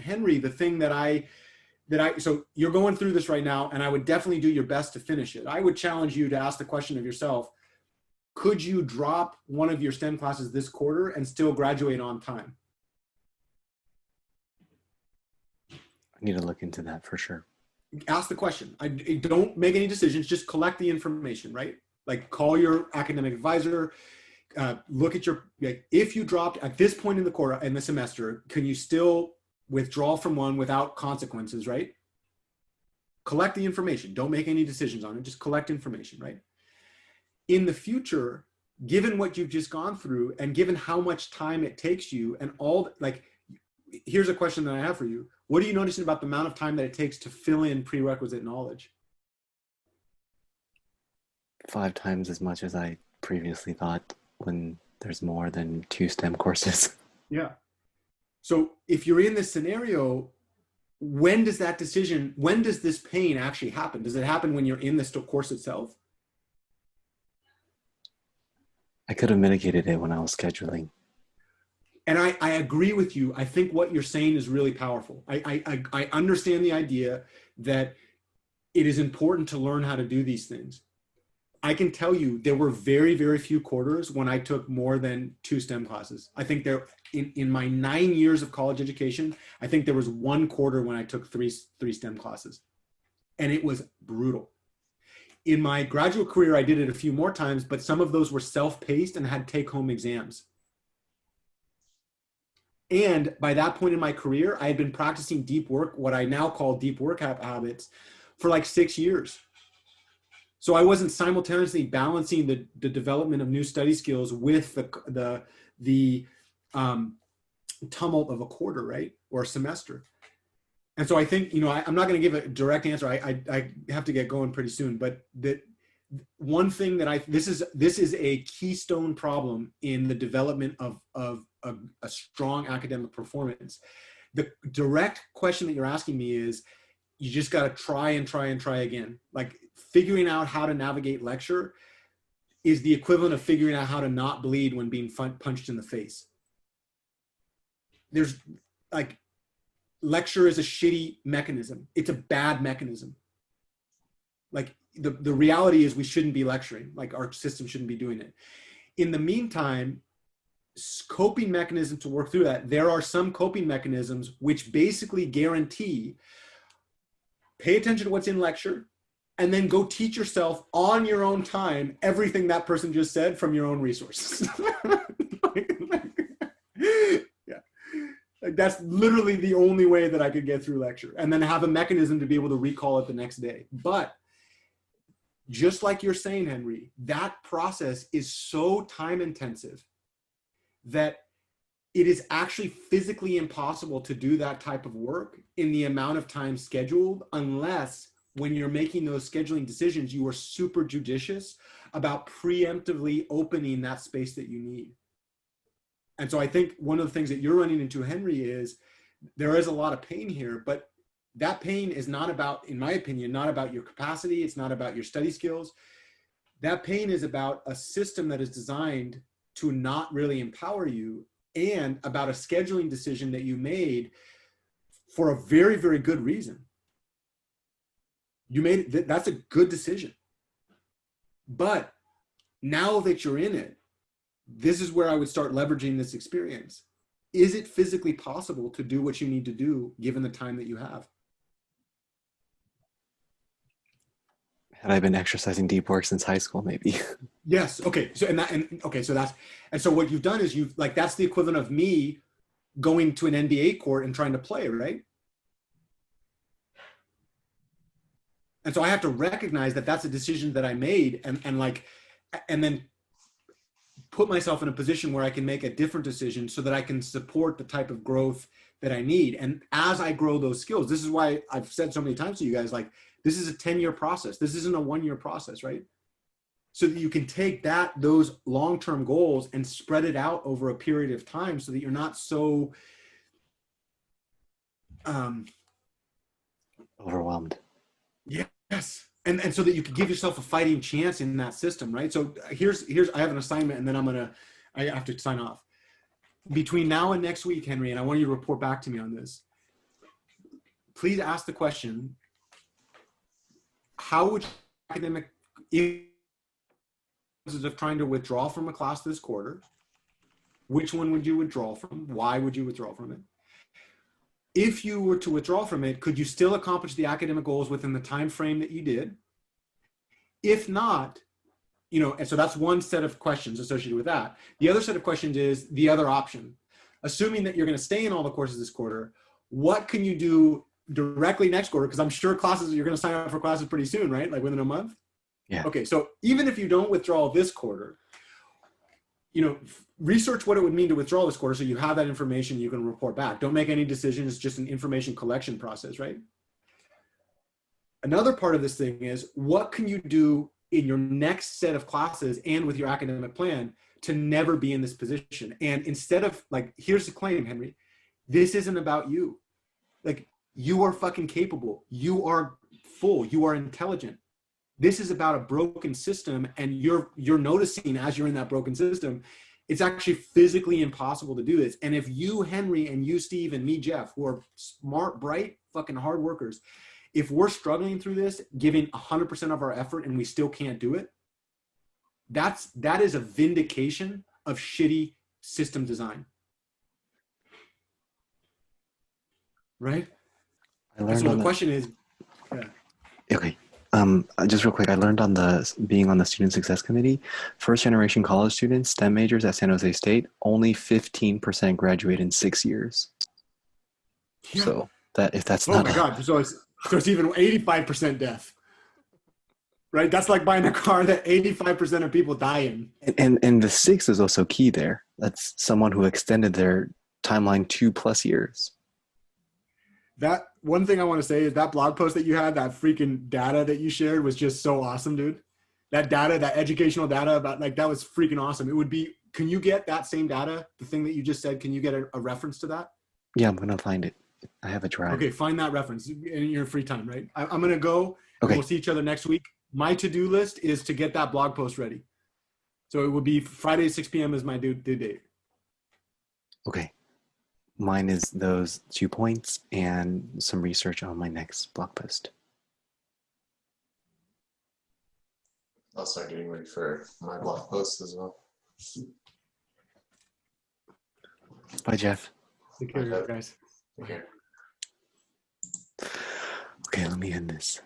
Henry, the thing so you're going through this right now, and I would definitely do your best to finish it. I would challenge you to ask the question of yourself, could you drop one of your STEM classes this quarter and still graduate on time? I need to look into that for sure. Ask the question. Don't make any decisions, just collect the information, right? Like call your academic advisor, look at your, if you dropped at this point in the quarter, in the semester, can you still withdraw from one without consequences, right? Collect the information. Don't make any decisions on it. Just collect information, right? In the future, given what you've just gone through and given how much time it takes you and all, like, here's a question that I have for you. What are you noticing about the amount of time that it takes to fill in prerequisite knowledge? 5 times as much as I previously thought when there's more than 2 STEM courses. Yeah. So if you're in this scenario, when does this pain actually happen? Does it happen when you're in the course itself? I could have mitigated it when I was scheduling. And I agree with you. I think what you're saying is really powerful. I understand the idea that it is important to learn how to do these things. I can tell you there were very, very few quarters when I took more than 2 STEM classes. I think in my 9 years of college education, I think there was 1 quarter when I took three STEM classes, and it was brutal. In my graduate career, I did it a few more times, but some of those were self-paced and had take-home exams. And by that point in my career, I had been practicing deep work, what I now call deep work habits, for like 6 years. So I wasn't simultaneously balancing the development of new study skills with the tumult of a quarter, right? Or a semester. And so I think, I'm not going to give a direct answer. I have to get going pretty soon, but one thing that this is a keystone problem in the development of a strong academic performance. The direct question that you're asking me is, you just got to try and try and try again. Like figuring out how to navigate lecture is the equivalent of figuring out how to not bleed when being punched in the face. There's like, lecture is a shitty mechanism. It's a bad mechanism. Like the reality is we shouldn't be lecturing. Like our system shouldn't be doing it. In the meantime, coping mechanisms to work through that, there are some coping mechanisms which basically guarantee pay attention to what's in lecture and then go teach yourself on your own time everything that person just said from your own resources. Yeah. Like that's literally the only way that I could get through lecture, and then have a mechanism to be able to recall it the next day. But just like you're saying, Henry, that process is so time intensive that it is actually physically impossible to do that type of work in the amount of time scheduled, unless when you're making those scheduling decisions, you are super judicious about preemptively opening that space that you need. And so I think one of the things that you're running into, Henry, is there is a lot of pain here, but that pain is not about, in my opinion, not about your capacity. It's not about your study skills. That pain is about a system that is designed to not really empower you, and about a scheduling decision that you made for a very, very good reason. You made it, that's a good decision. But now that you're in it, this is where I would start leveraging this experience. Is it physically possible to do what you need to do given the time that you have? Had I been exercising deep work since high school, maybe. Yes. Okay. So so what you've done is that's the equivalent of me going to an NBA court and trying to play, right? And so I have to recognize that that's a decision that I made, and then put myself in a position where I can make a different decision so that I can support the type of growth that I need. And as I grow those skills, this is why I've said so many times to you guys, like, this is a 10-year process. This isn't a 1-year process, right? So that you can take those long-term goals and spread it out over a period of time so that you're not so overwhelmed. Yes. And so that you can give yourself a fighting chance in that system, right? So here's I have an assignment, and then I have to sign off. Between now and next week, Henry, and I want you to report back to me on this. please ask the question, how would academic, if of trying to withdraw from a class this quarter, which one would you withdraw from? Why would you withdraw from it? If you were to withdraw from it, could you still accomplish the academic goals within the time frame that you did? If not, and so that's one set of questions associated with that. The other set of questions is the other option. Assuming that you're going to stay in all the courses this quarter, what can you do directly next quarter? Because I'm sure you're going to sign up for classes pretty soon, right? Like within a month? Yeah. Okay, so even if you don't withdraw this quarter, research what it would mean to withdraw this quarter so you have that information you can report back. Don't make any decisions, it's just an information collection process, right? Another part of this thing is, what can you do in your next set of classes and with your academic plan to never be in this position? And instead of here's the claim, Henry, this isn't about you. You are fucking capable. You are full. You are intelligent. This is about a broken system, and you're noticing as you're in that broken system, it's actually physically impossible to do this. And if you, Henry, and you, Steve, and me, Jeff, who are smart, bright, fucking hard workers, if we're struggling through this, giving 100% of our effort, and we still can't do it, that is a vindication of shitty system design. Right? I So the question is, okay. Just real quick, I learned on being on the student success committee, first generation college students, STEM majors at San Jose State, only 15% graduate in 6 years. Yeah. So if that's not, oh my God, so it's even 85% death, right? That's like buying a car that 85% of people die in. And the 6 is also key there. That's someone who extended their timeline 2+ years. That one thing I want to say is that blog post that you had, that freaking data that you shared was just so awesome, dude. That data, that educational data about that was freaking awesome. It would be, can you get that same data, the thing that you just said, can you get a reference to that? Yeah, I'm going to find it. I have a drive. Okay, find that reference in your free time, right? I'm going to go, and okay. We'll see each other next week. My to-do list is to get that blog post ready. So it will be Friday, 6 p.m. is my due date. Okay. Mine is those 2 points and some research on my next blog post. I'll start getting ready for my blog post as well. Bye, Jeff. Take care, guys. Take care. Okay, let me end this.